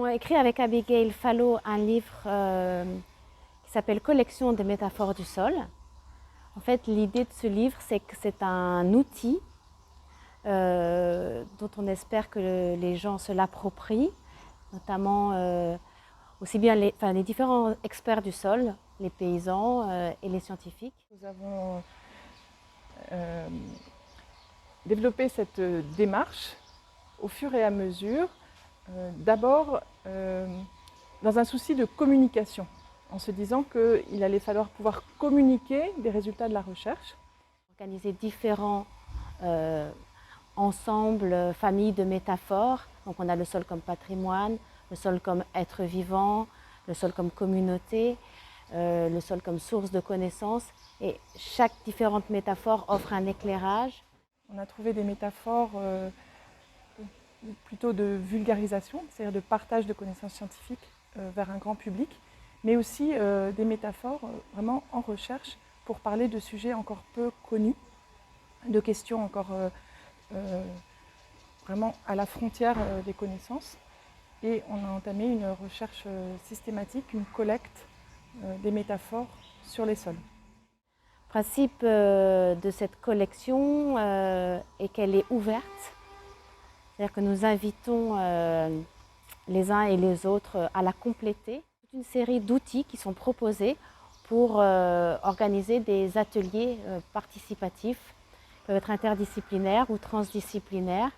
écrit avec Abigail Fallow un livre qui s'appelle Collection des métaphores du sol. En fait, l'idée de ce livre, c'est que c'est un outil dont on espère que les gens se l'approprient, notamment aussi bien les différents experts du sol, les paysans et les scientifiques. Nous avons développé cette démarche au fur et à mesure, d'abord dans un souci de communication, en se disant qu'il allait falloir pouvoir communiquer des résultats de la recherche. Organiser différents ensembles, familles de métaphores. Donc on a le sol comme patrimoine, le sol comme être vivant, le sol comme communauté, le sol comme source de connaissances. Et chaque différente métaphore offre un éclairage. On a trouvé des métaphores plutôt de vulgarisation, c'est-à-dire de partage de connaissances scientifiques vers un grand public, mais aussi des métaphores vraiment en recherche pour parler de sujets encore peu connus, de questions encore vraiment à la frontière des connaissances. Et on a entamé une recherche systématique, une collecte des métaphores sur les sols. Le principe de cette collection est qu'elle est ouverte, c'est-à-dire que nous invitons les uns et les autres à la compléter. Toute une série d'outils qui sont proposés pour organiser des ateliers participatifs, qui peuvent être interdisciplinaires ou transdisciplinaires,